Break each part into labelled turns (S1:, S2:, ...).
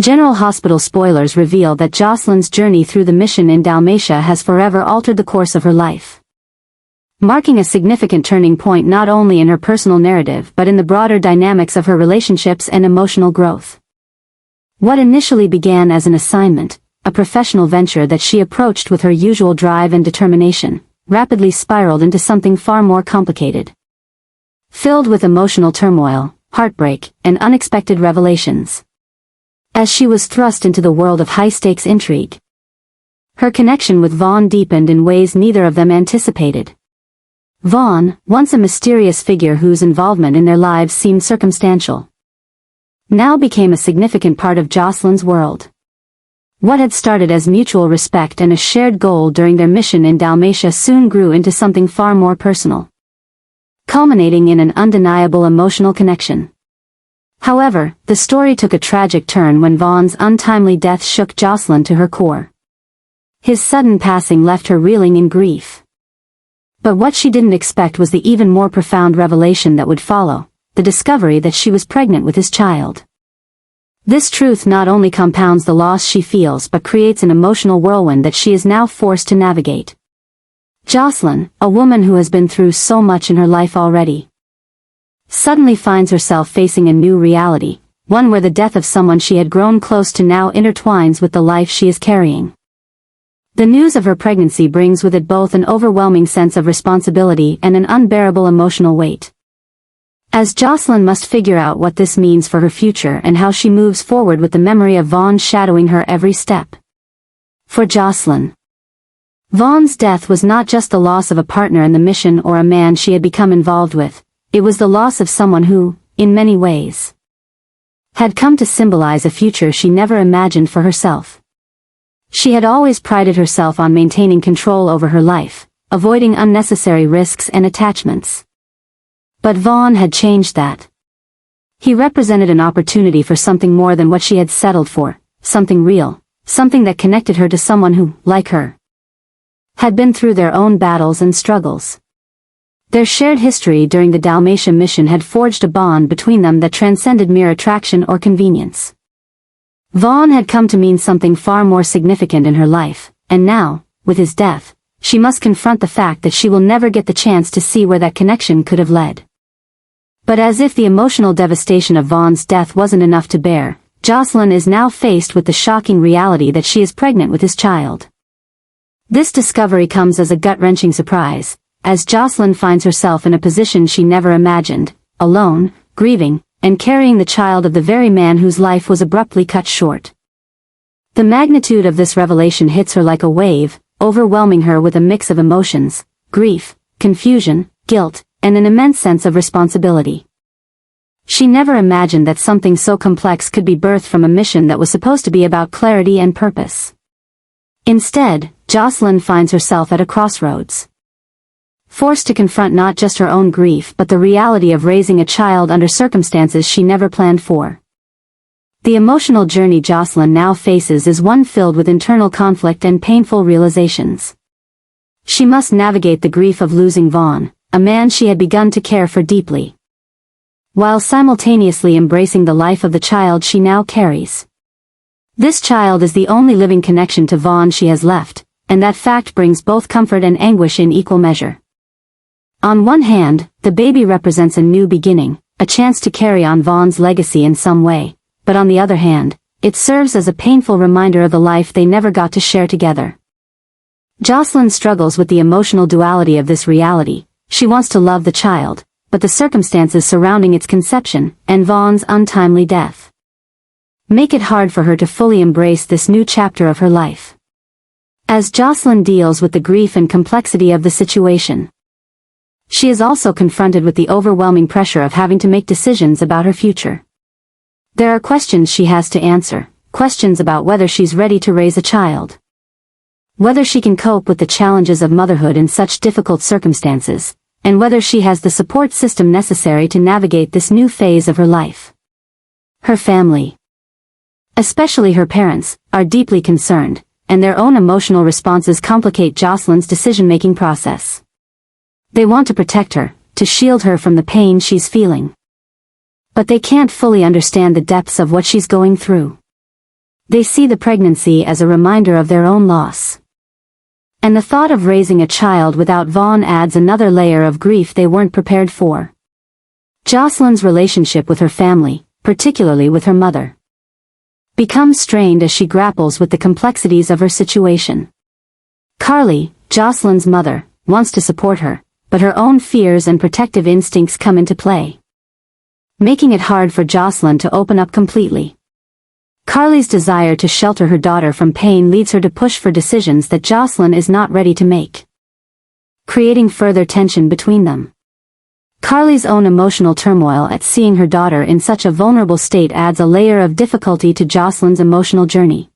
S1: General Hospital spoilers reveal that Jocelyn's journey through the mission in Dalmatia has forever altered the course of her life, marking a significant turning point not only in her personal narrative but in the broader dynamics of her relationships and emotional growth. What initially began as an assignment, a professional venture that she approached with her usual drive and determination, rapidly spiraled into something far more complicated, filled with emotional turmoil, heartbreak, and unexpected revelations. As she was thrust into the world of high-stakes intrigue, her connection with Vaughn deepened in ways neither of them anticipated. Vaughn, once a mysterious figure whose involvement in their lives seemed circumstantial, now became a significant part of Jocelyn's world. What had started as mutual respect and a shared goal during their mission in Dalmatia soon grew into something far more personal, culminating in an undeniable emotional connection. However, the story took a tragic turn when Vaughn's untimely death shook Jocelyn to her core. His sudden passing left her reeling in grief. But what she didn't expect was the even more profound revelation that would follow, the discovery that she was pregnant with his child. This truth not only compounds the loss she feels but creates an emotional whirlwind that she is now forced to navigate. Jocelyn, a woman who has been through so much in her life already, suddenly finds herself facing a new reality, one where the death of someone she had grown close to now intertwines with the life she is carrying. The news of her pregnancy brings with it both an overwhelming sense of responsibility and an unbearable emotional weight. As Jocelyn must figure out what this means for her future and how she moves forward with the memory of Vaughn shadowing her every step. For Jocelyn, Vaughn's death was not just the loss of a partner in the mission or a man she had become involved with. It was the loss of someone who, in many ways, had come to symbolize a future she never imagined for herself. She had always prided herself on maintaining control over her life, avoiding unnecessary risks and attachments. But Vaughn had changed that. He represented an opportunity for something more than what she had settled for, something real, something that connected her to someone who, like her, had been through their own battles and struggles. Their shared history during the Dalmatia mission had forged a bond between them that transcended mere attraction or convenience. Vaughn had come to mean something far more significant in her life, and now, with his death, she must confront the fact that she will never get the chance to see where that connection could have led. But as if the emotional devastation of Vaughn's death wasn't enough to bear, Jocelyn is now faced with the shocking reality that she is pregnant with his child. This discovery comes as a gut-wrenching surprise, as Jocelyn finds herself in a position she never imagined, alone, grieving, and carrying the child of the very man whose life was abruptly cut short. The magnitude of this revelation hits her like a wave, overwhelming her with a mix of emotions, grief, confusion, guilt, and an immense sense of responsibility. She never imagined that something so complex could be birthed from a mission that was supposed to be about clarity and purpose. Instead, Jocelyn finds herself at a crossroads, forced to confront not just her own grief but the reality of raising a child under circumstances she never planned for. The emotional journey Jocelyn now faces is one filled with internal conflict and painful realizations. She must navigate the grief of losing Vaughn, a man she had begun to care for deeply, while simultaneously embracing the life of the child she now carries. This child is the only living connection to Vaughn she has left, and that fact brings both comfort and anguish in equal measure. On one hand, the baby represents a new beginning, a chance to carry on Vaughn's legacy in some way, but on the other hand, it serves as a painful reminder of the life they never got to share together. Jocelyn struggles with the emotional duality of this reality. She wants to love the child, but the circumstances surrounding its conception, and Vaughn's untimely death, make it hard for her to fully embrace this new chapter of her life. As Jocelyn deals with the grief and complexity of the situation, she is also confronted with the overwhelming pressure of having to make decisions about her future. There are questions she has to answer, questions about whether she's ready to raise a child, whether she can cope with the challenges of motherhood in such difficult circumstances, and whether she has the support system necessary to navigate this new phase of her life. Her family, especially her parents, are deeply concerned, and their own emotional responses complicate Jocelyn's decision-making process. They want to protect her, to shield her from the pain she's feeling. But they can't fully understand the depths of what she's going through. They see the pregnancy as a reminder of their own loss. And the thought of raising a child without Vaughn adds another layer of grief they weren't prepared for. Jocelyn's relationship with her family, particularly with her mother, becomes strained as she grapples with the complexities of her situation. Carly, Jocelyn's mother, wants to support her, but her own fears and protective instincts come into play, making it hard for Jocelyn to open up completely. Carly's desire to shelter her daughter from pain leads her to push for decisions that Jocelyn is not ready to make, creating further tension between them. Carly's own emotional turmoil at seeing her daughter in such a vulnerable state adds a layer of difficulty to Jocelyn's emotional journey,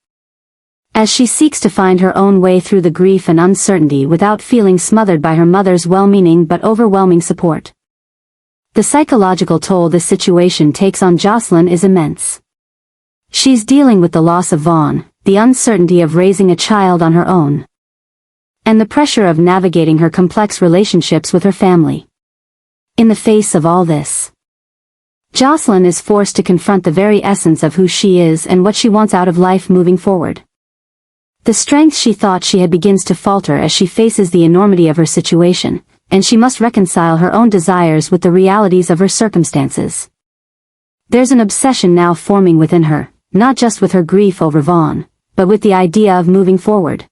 S1: as she seeks to find her own way through the grief and uncertainty without feeling smothered by her mother's well-meaning but overwhelming support. The psychological toll this situation takes on Jocelyn is immense. She's dealing with the loss of Vaughn, the uncertainty of raising a child on her own, and the pressure of navigating her complex relationships with her family. In the face of all this, Jocelyn is forced to confront the very essence of who she is and what she wants out of life moving forward. The strength she thought she had begins to falter as she faces the enormity of her situation, and she must reconcile her own desires with the realities of her circumstances. There's an obsession now forming within her, not just with her grief over Vaughn, but with the idea of moving forward,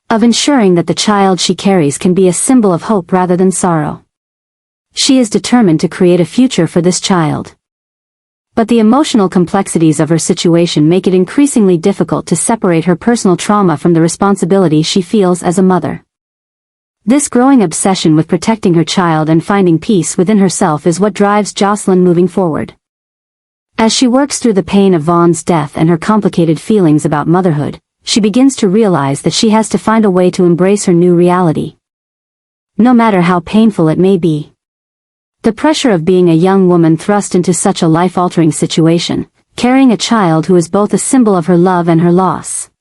S1: of ensuring that the child she carries can be a symbol of hope rather than sorrow. She is determined to create a future for this child. But the emotional complexities of her situation make it increasingly difficult to separate her personal trauma from the responsibility she feels as a mother. This growing obsession with protecting her child and finding peace within herself is what drives Jocelyn moving forward. As she works through the pain of Vaughn's death and her complicated feelings about motherhood, she begins to realize that she has to find a way to embrace her new reality, no matter how painful it may be. The pressure of being a young woman thrust into such a life-altering situation, carrying a child who is both a symbol of her love and her loss,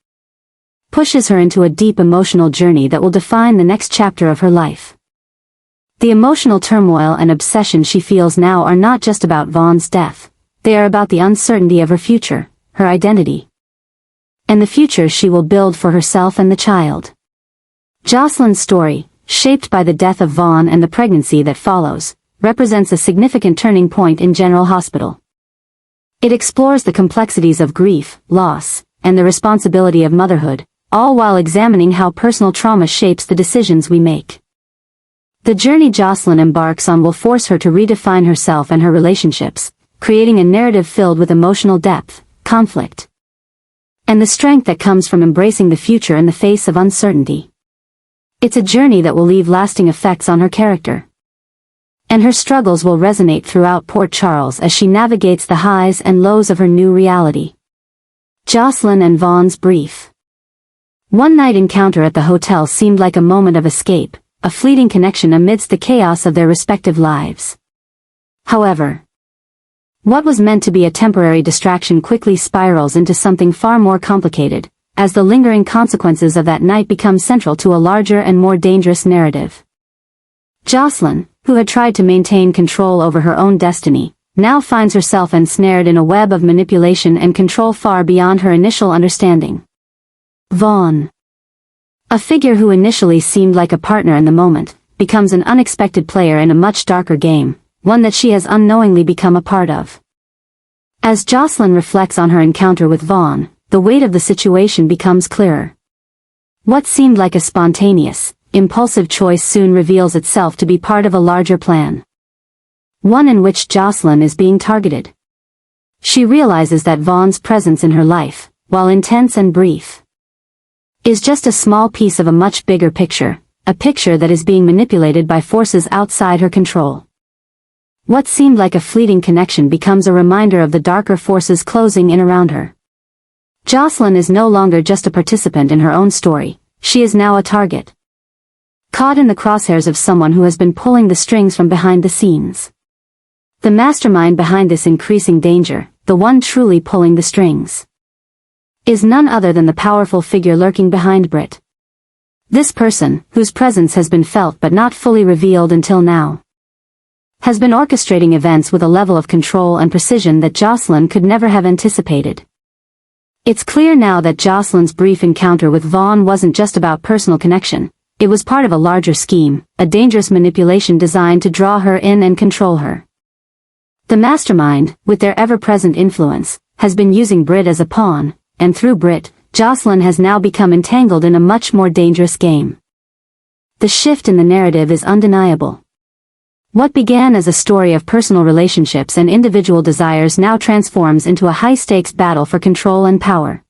S1: pushes her into a deep emotional journey that will define the next chapter of her life. The emotional turmoil and obsession she feels now are not just about Vaughn's death. They are about the uncertainty of her future, her identity, and the future she will build for herself and the child. Jocelyn's story, shaped by the death of Vaughn and the pregnancy that follows, represents a significant turning point in General Hospital. It explores the complexities of grief, loss, and the responsibility of motherhood, all while examining how personal trauma shapes the decisions we make. The journey Jocelyn embarks on will force her to redefine herself and her relationships, creating a narrative filled with emotional depth, conflict, and the strength that comes from embracing the future in the face of uncertainty. It's a journey that will leave lasting effects on her character, and her struggles will resonate throughout Port Charles as she navigates the highs and lows of her new reality. Jocelyn and Vaughn's brief one-night encounter at the hotel seemed like a moment of escape, a fleeting connection amidst the chaos of their respective lives. However, what was meant to be a temporary distraction quickly spirals into something far more complicated, as the lingering consequences of that night become central to a larger and more dangerous narrative. Jocelyn, who had tried to maintain control over her own destiny, now finds herself ensnared in a web of manipulation and control far beyond her initial understanding. Vaughn, a figure who initially seemed like a partner in the moment, becomes an unexpected player in a much darker game, one that she has unknowingly become a part of. As Jocelyn reflects on her encounter with Vaughn, the weight of the situation becomes clearer. What seemed like a spontaneous, impulsive choice soon reveals itself to be part of a larger plan, one in which Jocelyn is being targeted. She realizes that Vaughn's presence in her life, while intense and brief, is just a small piece of a much bigger picture, a picture that is being manipulated by forces outside her control. What seemed like a fleeting connection becomes a reminder of the darker forces closing in around her. Jocelyn is no longer just a participant in her own story, she is now a target, caught in the crosshairs of someone who has been pulling the strings from behind the scenes. The mastermind behind this increasing danger, the one truly pulling the strings, is none other than the powerful figure lurking behind Britt. This person, whose presence has been felt but not fully revealed until now, has been orchestrating events with a level of control and precision that Jocelyn could never have anticipated. It's clear now that Jocelyn's brief encounter with Vaughn wasn't just about personal connection. It was part of a larger scheme, a dangerous manipulation designed to draw her in and control her. The mastermind, with their ever-present influence, has been using Britt as a pawn, and through Britt, Jocelyn has now become entangled in a much more dangerous game. The shift in the narrative is undeniable. What began as a story of personal relationships and individual desires now transforms into a high-stakes battle for control and power.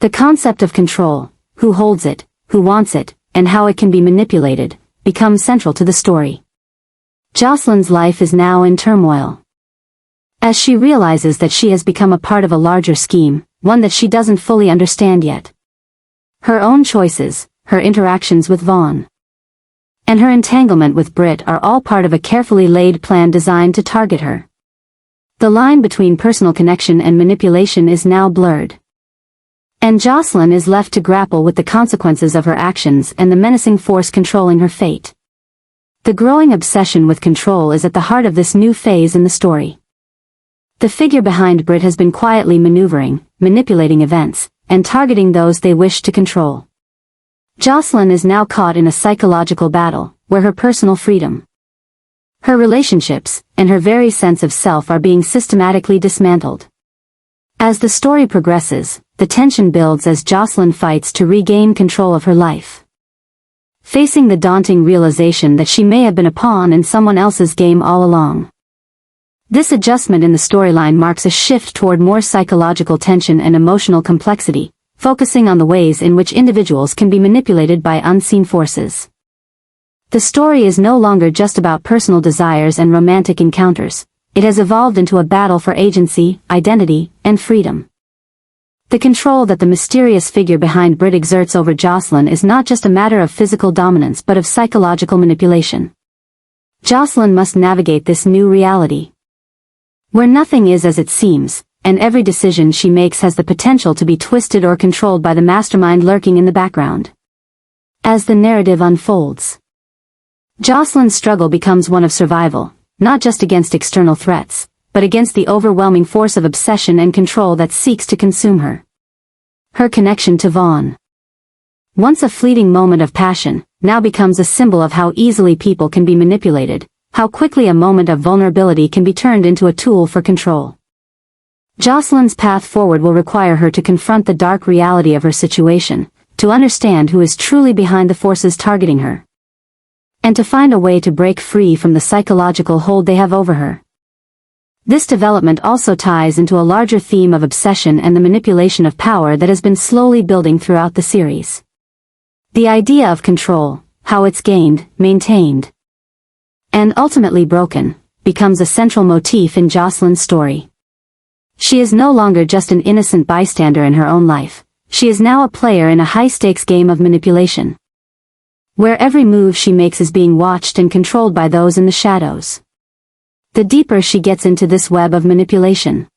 S1: The concept of control, who holds it, who wants it, and how it can be manipulated, becomes central to the story. Jocelyn's life is now in turmoil. As she realizes that she has become a part of a larger scheme, one that she doesn't fully understand yet. Her own choices, her interactions with Vaughn, and her entanglement with Britt are all part of a carefully laid plan designed to target her. The line between personal connection and manipulation is now blurred. And Jocelyn is left to grapple with the consequences of her actions and the menacing force controlling her fate. The growing obsession with control is at the heart of this new phase in the story. The figure behind Britt has been quietly maneuvering, manipulating events, and targeting those they wish to control. Jocelyn is now caught in a psychological battle, where her personal freedom, her relationships, and her very sense of self are being systematically dismantled. As the story progresses, the tension builds as Jocelyn fights to regain control of her life, facing the daunting realization that she may have been a pawn in someone else's game all along. This adjustment in the storyline marks a shift toward more psychological tension and emotional complexity, focusing on the ways in which individuals can be manipulated by unseen forces. The story is no longer just about personal desires and romantic encounters. It has evolved into a battle for agency, identity, and freedom. The control that the mysterious figure behind Britt exerts over Jocelyn is not just a matter of physical dominance but of psychological manipulation. Jocelyn must navigate this new reality, where nothing is as it seems, and every decision she makes has the potential to be twisted or controlled by the mastermind lurking in the background. As the narrative unfolds, Jocelyn's struggle becomes one of survival, not just against external threats, but against the overwhelming force of obsession and control that seeks to consume her. Her connection to Vaughn, once a fleeting moment of passion, now becomes a symbol of how easily people can be manipulated, how quickly a moment of vulnerability can be turned into a tool for control. Jocelyn's path forward will require her to confront the dark reality of her situation, to understand who is truly behind the forces targeting her, and to find a way to break free from the psychological hold they have over her. This development also ties into a larger theme of obsession and the manipulation of power that has been slowly building throughout the series. The idea of control, how it's gained, maintained, and ultimately broken, becomes a central motif in Jocelyn's story. She is no longer just an innocent bystander in her own life. She is now a player in a high-stakes game of manipulation, where every move she makes is being watched and controlled by those in the shadows. The deeper she gets into this web of manipulation,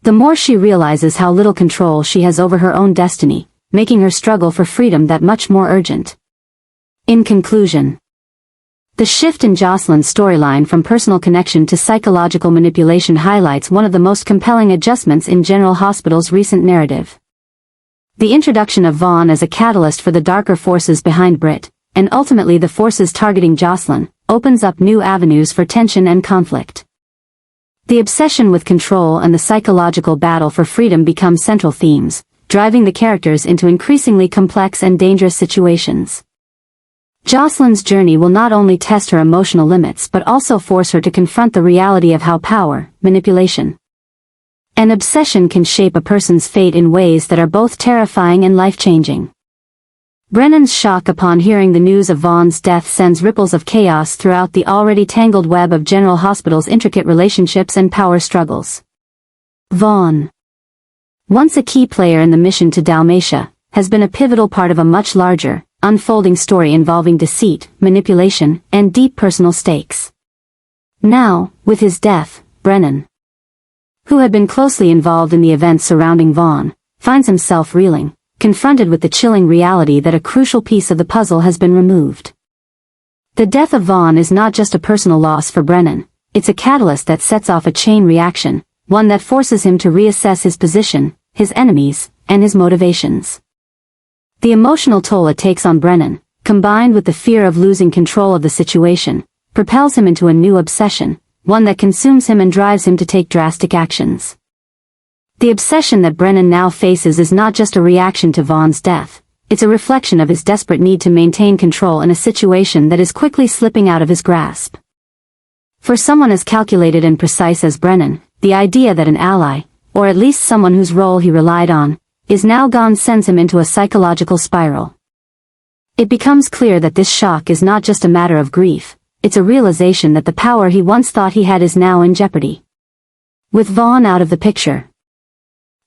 S1: the more she realizes how little control she has over her own destiny, making her struggle for freedom that much more urgent. In conclusion, the shift in Jocelyn's storyline from personal connection to psychological manipulation highlights one of the most compelling adjustments in General Hospital's recent narrative. The introduction of Vaughn as a catalyst for the darker forces behind Britt, and ultimately the forces targeting Jocelyn, opens up new avenues for tension and conflict. The obsession with control and the psychological battle for freedom become central themes, driving the characters into increasingly complex and dangerous situations. Jocelyn's journey will not only test her emotional limits but also force her to confront the reality of how power, manipulation, and obsession can shape a person's fate in ways that are both terrifying and life-changing. Brennan's shock upon hearing the news of Vaughn's death sends ripples of chaos throughout the already tangled web of General Hospital's intricate relationships and power struggles. Vaughn, once a key player in the mission to Dalmatia, has been a pivotal part of a much larger, unfolding story involving deceit, manipulation, and deep personal stakes. Now, with his death, Brennan, who had been closely involved in the events surrounding Vaughn, finds himself reeling, confronted with the chilling reality that a crucial piece of the puzzle has been removed. The death of Vaughn is not just a personal loss for Brennan, it's a catalyst that sets off a chain reaction, one that forces him to reassess his position, his enemies, and his motivations. The emotional toll it takes on Brennan, combined with the fear of losing control of the situation, propels him into a new obsession, one that consumes him and drives him to take drastic actions. The obsession that Brennan now faces is not just a reaction to Vaughn's death, it's a reflection of his desperate need to maintain control in a situation that is quickly slipping out of his grasp. For someone as calculated and precise as Brennan, the idea that an ally, or at least someone whose role he relied on, is now gone sends him into a psychological spiral. It becomes clear that this shock is not just a matter of grief, it's a realization that the power he once thought he had is now in jeopardy. With Vaughn out of the picture,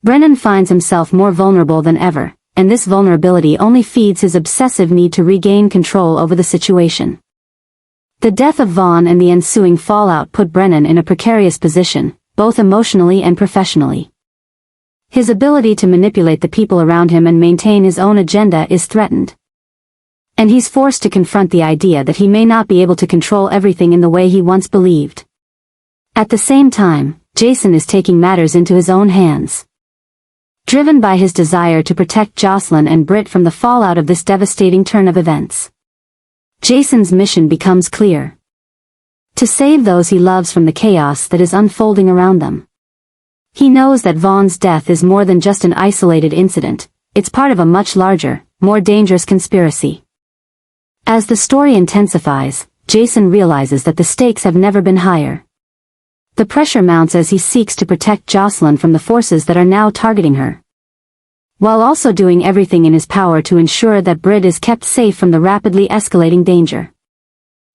S1: Brennan finds himself more vulnerable than ever, and this vulnerability only feeds his obsessive need to regain control over the situation. The death of Vaughn and the ensuing fallout put Brennan in a precarious position, both emotionally and professionally. His ability to manipulate the people around him and maintain his own agenda is threatened. And he's forced to confront the idea that he may not be able to control everything in the way he once believed. At the same time, Jason is taking matters into his own hands. Driven by his desire to protect Jocelyn and Britt from the fallout of this devastating turn of events, Jason's mission becomes clear: to save those he loves from the chaos that is unfolding around them. He knows that Vaughn's death is more than just an isolated incident, it's part of a much larger, more dangerous conspiracy. As the story intensifies, Jason realizes that the stakes have never been higher. The pressure mounts as he seeks to protect Jocelyn from the forces that are now targeting her, while also doing everything in his power to ensure that Britt is kept safe from the rapidly escalating danger.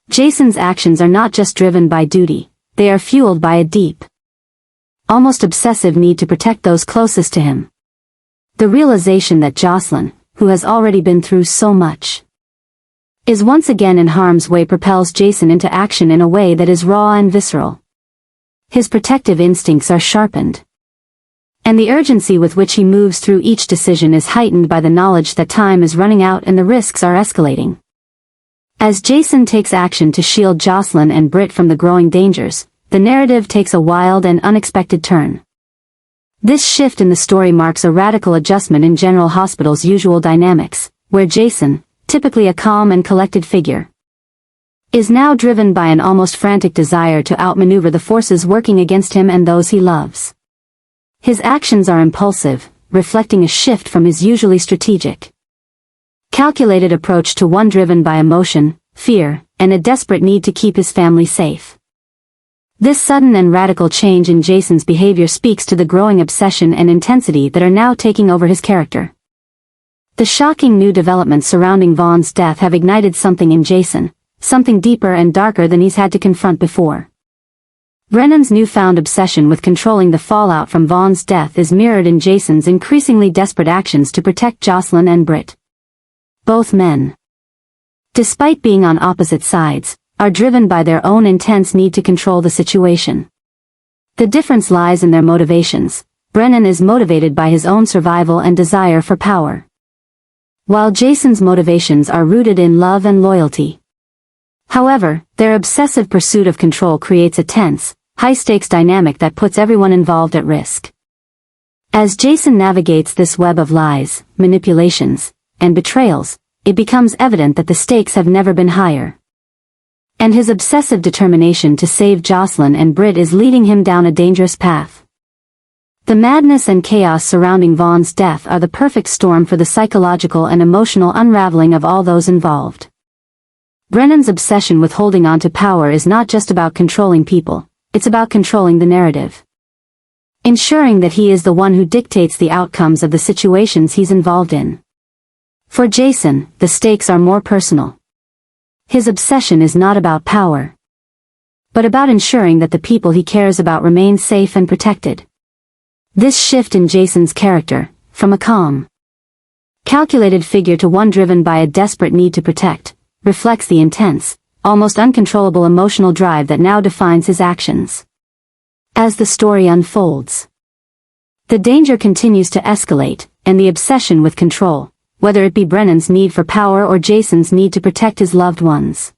S1: Jason's actions are not just driven by duty, they are fueled by a deep, almost obsessive need to protect those closest to him. The realization that Jocelyn, who has already been through so much, is once again in harm's way propels Jason into action in a way that is raw and visceral. His protective instincts are sharpened, and the urgency with which he moves through each decision is heightened by the knowledge that time is running out and the risks are escalating. As Jason takes action to shield Jocelyn and Britt from the growing dangers, the narrative takes a wild and unexpected turn. This shift in the story marks a radical adjustment in General Hospital's usual dynamics, where Jason, typically a calm and collected figure, is now driven by an almost frantic desire to outmaneuver the forces working against him and those he loves. His actions are impulsive, reflecting a shift from his usually strategic, calculated approach to one driven by emotion, fear, and a desperate need to keep his family safe. This sudden and radical change in Jason's behavior speaks to the growing obsession and intensity that are now taking over his character. The shocking new developments surrounding Vaughn's death have ignited something in Jason, something deeper and darker than he's had to confront before. Brennan's newfound obsession with controlling the fallout from Vaughn's death is mirrored in Jason's increasingly desperate actions to protect Jocelyn and Britt. Both men, despite being on opposite sides, are driven by their own intense need to control the situation. The difference lies in their motivations. Brennan is motivated by his own survival and desire for power, while Jason's motivations are rooted in love and loyalty. However, their obsessive pursuit of control creates a tense, high-stakes dynamic that puts everyone involved at risk. As Jason navigates this web of lies, manipulations, and betrayals, it becomes evident that the stakes have never been higher. And his obsessive determination to save Jocelyn and Britt is leading him down a dangerous path. The madness and chaos surrounding Vaughn's death are the perfect storm for the psychological and emotional unraveling of all those involved. Brennan's obsession with holding on to power is not just about controlling people, it's about controlling the narrative, ensuring that he is the one who dictates the outcomes of the situations he's involved in. For Jason, the stakes are more personal. His obsession is not about power, but about ensuring that the people he cares about remain safe and protected. This shift in Jason's character, from a calm, calculated figure to one driven by a desperate need to protect, reflects the intense, almost uncontrollable emotional drive that now defines his actions. As the story unfolds, the danger continues to escalate, and the obsession with control, whether it be Brennan's need for power or Jason's need to protect his loved ones,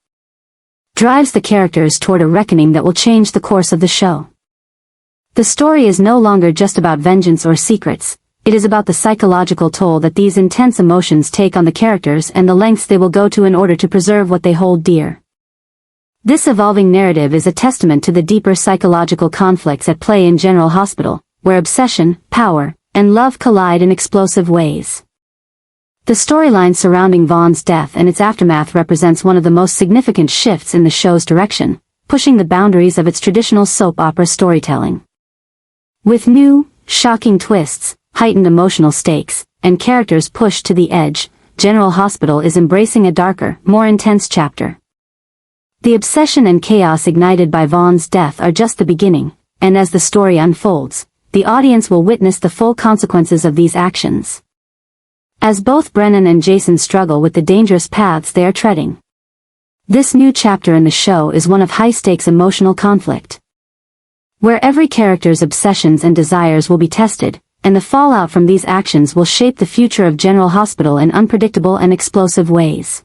S1: drives the characters toward a reckoning that will change the course of the show. The story is no longer just about vengeance or secrets, It is about the psychological toll that these intense emotions take on the characters and the lengths they will go to in order to preserve what they hold dear. This evolving narrative is a testament to the deeper psychological conflicts at play in General Hospital, where obsession, power, and love collide in explosive ways. The storyline surrounding Vaughn's death and its aftermath represents one of the most significant shifts in the show's direction, pushing the boundaries of its traditional soap opera storytelling. With new, shocking twists, heightened emotional stakes, and characters pushed to the edge, General Hospital is embracing a darker, more intense chapter. The obsession and chaos ignited by Vaughn's death are just the beginning, and as the story unfolds, the audience will witness the full consequences of these actions. As both Brennan and Jason struggle with the dangerous paths they are treading. This new chapter in the show is one of high-stakes emotional conflict, where every character's obsessions and desires will be tested, and the fallout from these actions will shape the future of General Hospital in unpredictable and explosive ways.